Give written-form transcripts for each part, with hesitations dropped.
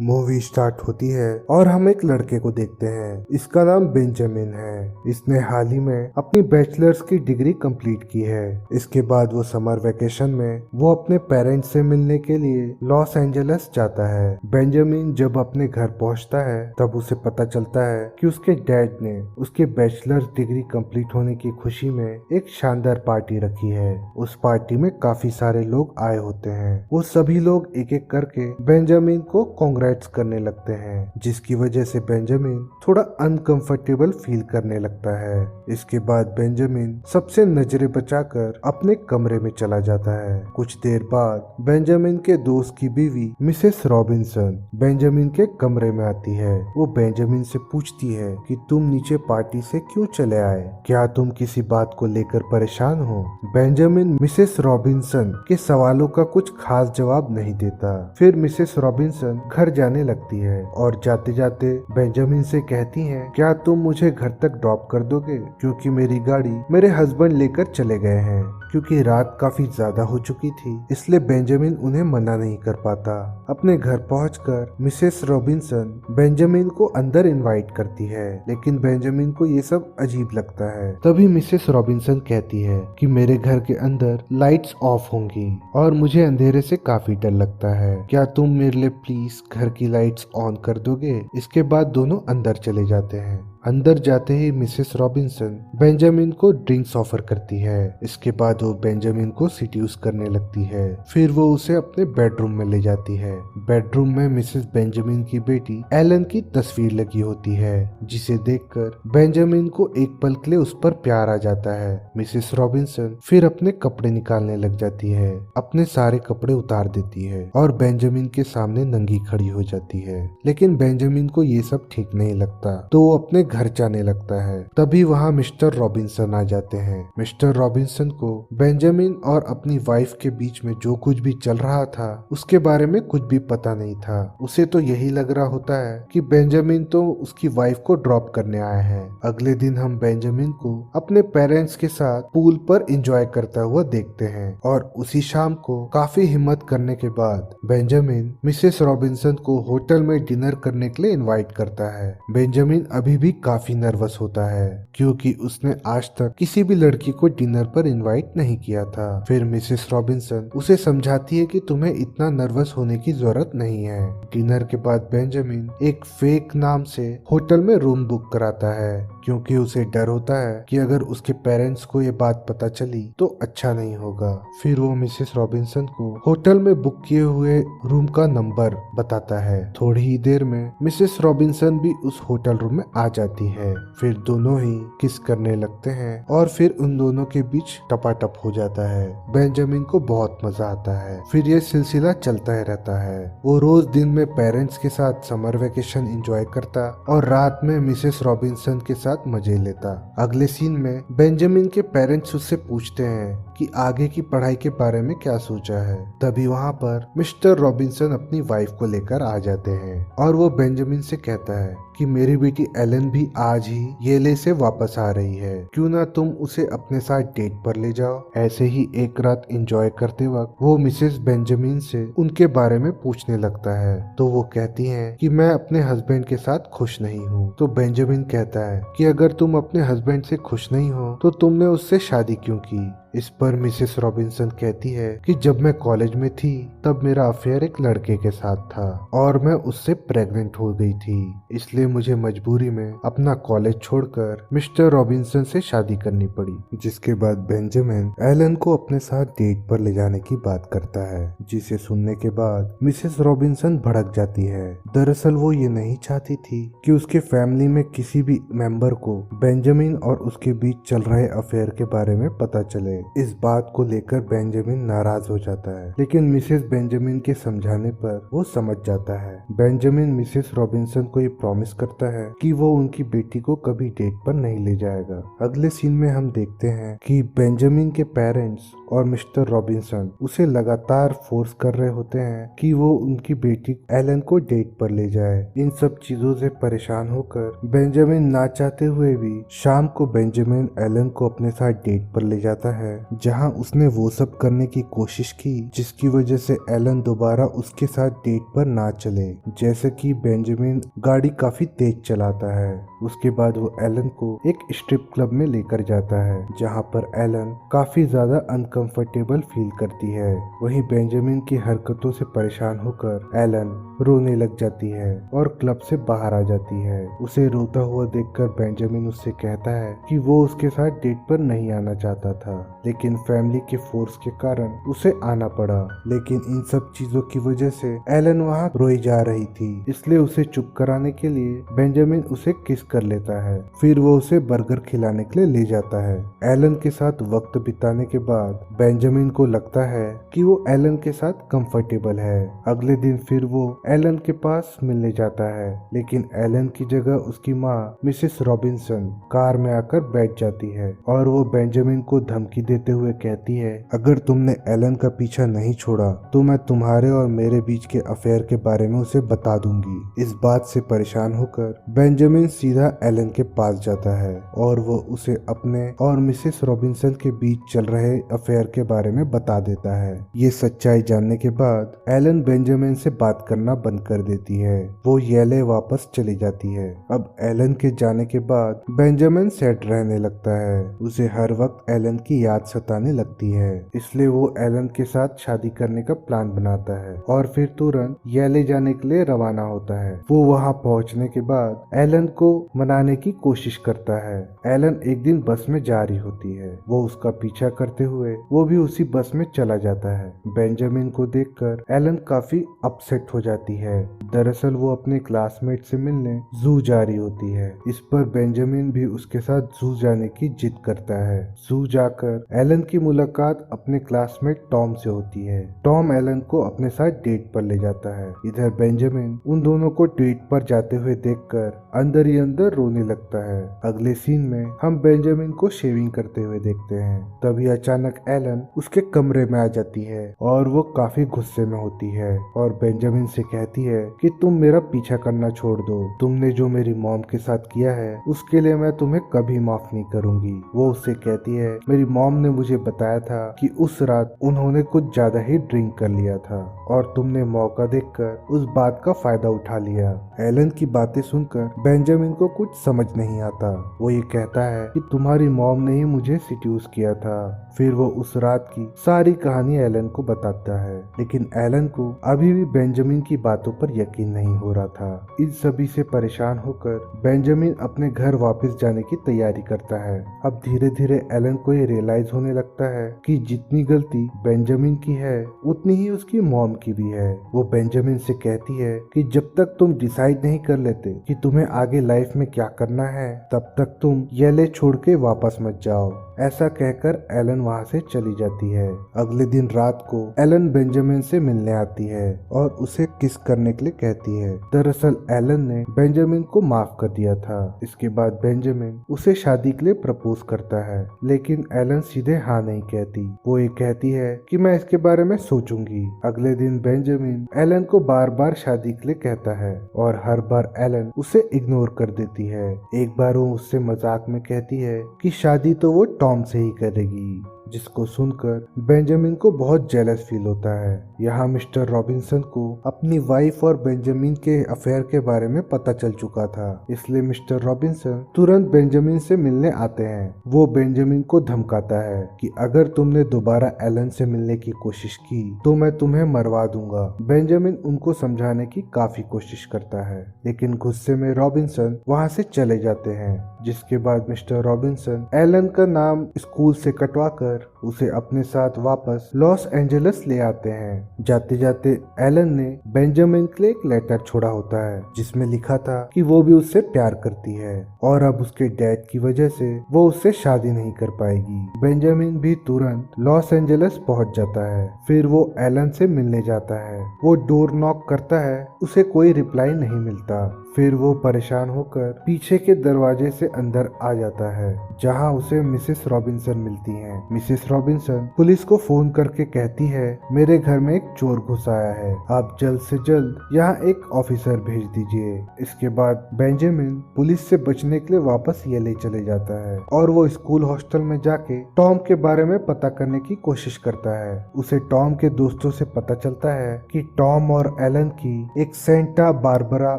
Movie start होती है और हम एक लड़के को देखते हैं। इसका नाम बेंजामिन है। इसने हाल ही में अपनी बैचलर्स की डिग्री कंप्लीट की है। इसके बाद वो समर वेकेशन में वो अपने पेरेंट्स से मिलने के लिए लॉस एंजलिस जाता है। बेंजामिन जब अपने घर पहुंचता है तब उसे पता चलता है कि उसके डैड ने उसके बैचलर्स डिग्री कंप्लीट होने की खुशी में एक शानदार पार्टी रखी है। उस पार्टी में काफी सारे लोग आए होते हैं। वो सभी लोग एक एक करके बेंजामिन को कांग्रेट्स करने लगते हैं, जिसकी वजह से बेंजामिन थोड़ा अनकंफर्टेबल फील करने लगता है। इसके बाद बेंजामिन सबसे नजरें बचाकर अपने कमरे में चला जाता है। कुछ देर बाद बेंजामिन के दोस्त की बीवी मिसेस रॉबिन्सन बेंजामिन के कमरे में आती है। वो बेंजामिन से पूछती है कि तुम नीचे पार्टी से क्यों चले आए, क्या तुम किसी बात को लेकर परेशान हो। बेंजामिन मिसेस रॉबिन्सन के सवालों का कुछ खास जवाब नहीं देता। फिर मिसेस रॉबिन्सन घर जाने लगती है और जाते जाते बेंजामिन से कहती हैं, क्या तुम मुझे घर तक ड्रॉप कर दोगे, क्योंकि मेरी गाड़ी मेरे हस्बैंड लेकर चले गए हैं। क्योंकि रात काफी ज्यादा हो चुकी थी, इसलिए बेंजामिन उन्हें मना नहीं कर पाता। अपने घर पहुंचकर मिसेस रॉबिन्सन बेंजामिन को अंदर इनवाइट करती है, लेकिन बेंजामिन को ये सब अजीब लगता है। तभी मिसेस रॉबिन्सन कहती है कि मेरे घर के अंदर लाइट्स ऑफ होंगी और मुझे अंधेरे से काफी डर लगता है, क्या तुम मेरे लिए प्लीज घर की लाइट्स ऑन कर दोगे। इसके बाद दोनों अंदर चले जाते हैं। अंदर जाते ही मिसेस रॉबिन्सन बेंजामिन को ड्रिंक्स ऑफर करती है। इसके बाद वो बेंजामिन को सिड्यूस करने लगती है। फिर वो उसे अपने बेडरूम में ले जाती है। बेडरूम में मिसेस बेंजामिन की बेटी एलन की तस्वीर लगी होती है, जिसे देखकर बेंजामिन को एक पल के लिए उस पर प्यार आ जाता है। मिसेस रॉबिन्सन फिर अपने कपड़े निकालने लग जाती है, अपने सारे कपड़े उतार देती है और बेंजामिन के सामने नंगी खड़ी हो जाती है। लेकिन बेंजामिन को ये सब ठीक नहीं लगता, तो वो अपने घर जाने लगता है। तभी वहाँ मिस्टर रॉबिन्सन आ जाते हैं। मिस्टर रॉबिन्सन को बेंजामिन और अपनी वाइफ के बीच में जो कुछ भी चल रहा था उसके बारे में कुछ भी पता नहीं था। उसे तो यही लग रहा होता है कि बेंजामिन तो उसकी वाइफ को ड्रॉप करने आया है। अगले दिन हम बेंजामिन को अपने पेरेंट्स के साथ पूल पर एंजॉय करता हुआ देखते हैं और उसी शाम को काफी हिम्मत करने के बाद बेंजामिन मिसेस रॉबिन्सन को होटल में डिनर करने के लिए इनवाइट करता है। बेंजामिन अभी भी काफी नर्वस होता है, क्योंकि उसने आज तक किसी भी लड़की को डिनर पर इनवाइट नहीं किया था। फिर मिसेस रॉबिन्सन उसे समझाती है कि तुम्हें इतना नर्वस होने की जरूरत नहीं है। डिनर के बाद बेंजामिन एक फेक नाम से होटल में रूम बुक कराता है, क्योंकि उसे डर होता है कि अगर उसके पेरेंट्स को ये बात पता चली तो अच्छा नहीं होगा। फिर वो मिसेस रॉबिन्सन को होटल में बुक किए हुए रूम का नंबर बताता है। थोड़ी ही देर में मिसेस रॉबिन्सन भी उस होटल रूम में आ जाती है। फिर दोनों ही किस करने लगते हैं और फिर उन दोनों के बीच टपाटप हो जाता है। बेंजामिन को बहुत मजा आता है। फिर ये सिलसिला चलता ही रहता है। वो रोज दिन में पेरेंट्स के साथ समर वेकेशन एंजॉय करता और रात में मिसेस रॉबिन्सन के साथ मजे लेता। अगले सीन में बेंजामिन के पेरेंट्स उससे पूछते हैं कि आगे की पढ़ाई के बारे में क्या सोचा है। तभी वहाँ पर मिस्टर रॉबिन्सन अपनी वाइफ को लेकर आ जाते हैं और वो बेंजामिन से कहता है कि मेरी बेटी एलन भी आज ही येले से वापस आ रही है, क्यों ना तुम उसे अपने साथ डेट पर ले जाओ। ऐसे ही एक रात एंजॉय करते वक्त वो मिसेस बेंजामिन से उनके बारे में पूछने लगता है, तो वो कहती हैं कि मैं अपने हस्बैंड के साथ खुश नहीं हूँ। तो बेंजामिन कहता है कि अगर तुम अपने हस्बैंड से खुश नहीं हो तो तुमने उससे शादी क्यों की। इस पर मिसेस रॉबिन्सन कहती है कि जब मैं कॉलेज में थी तब मेरा अफेयर एक लड़के के साथ था और मैं उससे प्रेग्नेंट हो गई थी, इसलिए मुझे मजबूरी में अपना कॉलेज छोड़कर मिस्टर रॉबिन्सन से शादी करनी पड़ी। जिसके बाद बेंजामिन एलन को अपने साथ डेट पर ले जाने की बात करता है, जिसे सुनने के बाद मिसेस रॉबिन्सन भड़क जाती है। दरअसल वो ये नहीं चाहती थी कि उसके फैमिली में किसी भी मेंबर को बेंजामिन और उसके बीच चल रहे अफेयर के बारे में पता चले। इस बात को लेकर बेंजामिन नाराज हो जाता है, लेकिन मिसेस बेंजामिन के समझाने पर वो समझ जाता है। बेंजामिन मिसेस रॉबिन्सन को ये प्रॉमिस करता है कि वो उनकी बेटी को कभी डेट पर नहीं ले जाएगा। अगले सीन में हम देखते हैं कि बेंजामिन के पेरेंट्स और मिस्टर रॉबिन्सन उसे लगातार फोर्स कर रहे होते हैं कि वो उनकी बेटी एलन को डेट पर ले जाए। इन सब चीजों से परेशान होकर बेंजामिन ना चाहते हुए भी शाम को बेंजामिन एलन को अपने साथ डेट पर ले जाता है है जहां उसने वो सब करने की कोशिश की जिसकी वजह से एलन दोबारा उसके साथ डेट पर ना चले, जैसे कि बेंजामिन गाड़ी काफी तेज चलाता है। उसके बाद वो एलन को एक स्ट्रिप क्लब में लेकर जाता है जहां पर एलन काफी ज्यादा अनकंफर्टेबल फील करती है। वहीं बेंजामिन की हरकतों से परेशान होकर एलन रोने लग जाती है और क्लब से बाहर आ जाती है। उसे रोता हुआ देखकर बेंजामिन उससे कहता है कि वो उसके साथ डेट पर नहीं आना चाहता था, लेकिन फैमिली के फोर्स के कारण उसे आना पड़ा। लेकिन इन सब चीजों की वजह से एलन वहाँ रोई जा रही थी, इसलिए उसे चुप कराने के लिए बेंजामिन उसे किस कर लेता है। फिर वो उसे बर्गर खिलाने के लिए ले जाता है। एलन के साथ वक्त बिताने के बाद बेंजामिन को लगता है कि वो एलन के साथ कंफर्टेबल है। अगले दिन फिर वो एलन के पास मिलने जाता है, लेकिन एलन की जगह उसकी माँ मिसेस रॉबिन्सन कार में आकर बैठ जाती है और वो बेंजामिन को धमकी देते हुए कहती है, अगर तुमने एलन का पीछा नहीं छोड़ा तो मैं तुम्हारे और मेरे बीच के अफेयर के बारे में उसे बता दूंगी। इस बात से परेशान होकर बेंजामिन सीधा एलन के पास जाता है और वो उसे अपने और मिसेस रॉबिन्सन के बीच चल रहे अफेयर के बारे में बता देता है। ये सच्चाई जानने के बाद एलन बेंजामिन से बात करना बंद कर देती है। वो येले वापस चली जाती है। अब एलन के जाने के बाद बेंजामिन सेट रहने लगता है। उसे हर वक्त एलन की याद सताने लगती है, इसलिए वो एलन के साथ शादी करने का प्लान बनाता है और फिर तुरंत येले जाने के लिए रवाना होता है। वो वहाँ पहुँचने के बाद एलन को मनाने की कोशिश करता है। एलन एक दिन बस में जा रही होती है। वो उसका पीछा करते हुए वो भी उसी बस में चला जाता है। बेंजामिन को देखकर एलन काफी अपसेट हो जाती है। दरअसल वो अपने क्लासमेट से मिलने जू जा रही होती है। इस पर बेंजामिन भी उसके साथ जू जाने की जिद करता है। जू जाकर एलन की मुलाकात अपने क्लासमेट टॉम से होती है। टॉम एलन को अपने साथ डेट पर ले जाता है। इधर बेंजामिन उन दोनों को डेट पर जाते हुए देखकर अंदर ही अंदर रोने लगता है। अगले सीन में हम बेंजामिन को शेविंग करते हुए देखते हैं। तभी अचानक एलन उसके कमरे में आ जाती है और वो काफी गुस्से में होती है और बेंजामिन से कहती है कि तुम मेरा पीछा करना छोड़ दो। तुमने जो मेरी मॉम के साथ किया है उसके लिए मैं तुम्हें कभी माफ नहीं करूंगी। वो उससे कहती है, मेरी मॉम ने मुझे बताया था कि उस रात उन्होंने कुछ ज्यादा ही ड्रिंक कर लिया था और तुमने मौका देखकर उस बात का फायदा उठा लिया। एलन की बातें सुनकर बेंजामिन को कुछ समझ नहीं आता। वो ये कहता है कि तुम्हारी मॉम ने ही मुझे सिड्यूस किया था। फिर वो उस रात की सारी कहानी एलन को बताता है, लेकिन एलन को अभी भी बेंजामिन की बातों पर यकीन नहीं हो रहा था। इन सभी से परेशान होकर बेंजामिन अपने घर वापस जाने की तैयारी करता है। अब धीरे धीरे एलन को ये रियलाइज होने लगता है कि जितनी गलती बेंजामिन की है उतनी ही उसकी मॉम की भी है। वो बेंजामिन से कहती है कि जब तक तुम डिसाइड नहीं कर लेते कि तुम्हें आगे लाइफ में क्या करना है तब तक तुम येले छोड़ के वापस मत जाओ। ऐसा कहकर एलन वहाँ से चली जाती है। अगले दिन रात को एलन बेंजामिन से मिलने आती है और उसे किस करने के लिए कहती है। दरअसल एलन ने बेंजामिन को माफ कर दिया था। इसके बाद बेंजामिन उसे शादी के लिए प्रपोज करता है, लेकिन एलन सीधे हाँ नहीं कहती। वो ये कहती है कि मैं इसके बारे में सोचूंगी। अगले दिन बेंजामिन एलन को बार बार शादी के लिए कहता है और हर बार एलन उसे इग्नोर कर देती है। एक बार वो उससे मजाक में कहती है कि शादी तो वो टॉम से ही करेगी, जिसको सुनकर बेंजामिन को बहुत जेलस फील होता है। यहाँ मिस्टर रॉबिन्सन को अपनी वाइफ और बेंजामिन के अफेयर के बारे में पता चल चुका था, इसलिए मिस्टर रॉबिन्सन तुरंत बेंजामिन से मिलने आते हैं। वो बेंजामिन को धमकाता है कि अगर तुमने दोबारा एलन से मिलने की कोशिश की तो मैं तुम्हें मरवा दूंगा। बेंजामिन उनको समझाने की काफी कोशिश करता है, लेकिन गुस्से में रॉबिन्सन वहाँ से चले जाते हैं। जिसके बाद मिस्टर रॉबिन्सन एलन का नाम स्कूल से कटवाकर उसे अपने साथ वापस लॉस एंजलिस ले आते हैं। जाते जाते एलन ने बेंजामिन के लिए एक लेटर छोड़ा होता है जिसमें लिखा था कि वो भी उससे प्यार करती है और अब उसके डैड की वजह से वो उससे शादी नहीं कर पाएगी। बेंजामिन भी तुरंत लॉस एंजलिस पहुंच जाता है। फिर वो एलन से मिलने जाता है। वो डोर नॉक करता है, उसे कोई रिप्लाई नहीं मिलता। फिर वो परेशान होकर पीछे के दरवाजे से अंदर आ जाता है, जहां उसे मिसेस रॉबिन्सन मिलती हैं। मिसेस मिसेस रॉबिन्सन पुलिस को फोन करके कहती है मेरे घर में एक चोर घुस आया है, आप जल्द से जल्द यहाँ एक ऑफिसर भेज दीजिए। इसके बाद बेंजामिन पुलिस से बचने के लिए वापस येले चले जाता है और वो स्कूल हॉस्टल में जाके टॉम के बारे में पता करने की कोशिश करता है। उसे टॉम के दोस्तों से पता चलता है कि टॉम और एलन की एक सेंटा बारबरा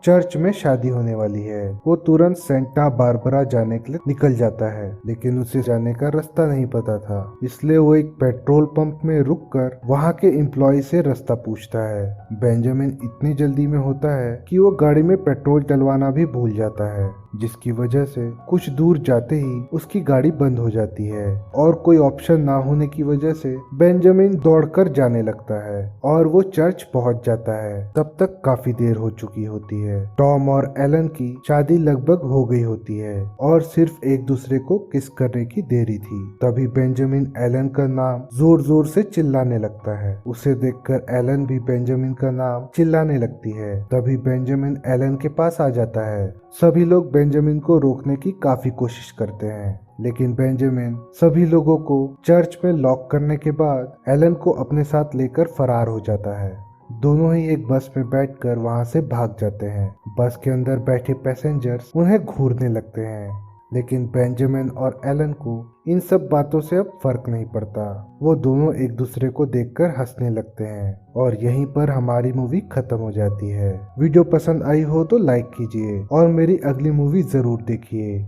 चर्च में शादी होने वाली है। वो तुरंत सेंटा बारबरा जाने के लिए निकल जाता है, लेकिन उसे जाने का रास्ता नहीं पता था, इसलिए वो एक पेट्रोल पंप में रुककर वहाँ के एम्प्लॉय से रास्ता पूछता है। बेंजामिन इतनी जल्दी में होता है कि वो गाड़ी में पेट्रोल डलवाना भी भूल जाता है, जिसकी वजह से कुछ दूर जाते ही उसकी गाड़ी बंद हो जाती है और कोई ऑप्शन ना होने की वजह से बेंजामिन दौड़कर जाने लगता है और वो चर्च पहुंच जाता है। तब तक काफी देर हो चुकी होती है। टॉम और एलन की शादी लगभग हो गई होती है और सिर्फ एक दूसरे को किस करने की देरी थी। तभी बेंजामिन एलन का नाम जोर जोर से चिल्लाने लगता है। उसे देखकर एलन भी बेंजामिन का नाम चिल्लाने लगती है। तभी बेंजामिन एलन के पास आ जाता है। सभी लोग बेंजामिन को रोकने की काफी कोशिश करते हैं, लेकिन बेंजामिन सभी लोगों को चर्च में लॉक करने के बाद एलन को अपने साथ लेकर फरार हो जाता है। दोनों ही एक बस में बैठकर वहां से भाग जाते हैं। बस के अंदर बैठे पैसेंजर्स उन्हें घूरने लगते हैं, लेकिन बेंजामिन और एलन को इन सब बातों से अब फर्क नहीं पड़ता। वो दोनों एक दूसरे को देखकर हंसने लगते हैं और यहीं पर हमारी मूवी खत्म हो जाती है। वीडियो पसंद आई हो तो लाइक कीजिए और मेरी अगली मूवी जरूर देखिए।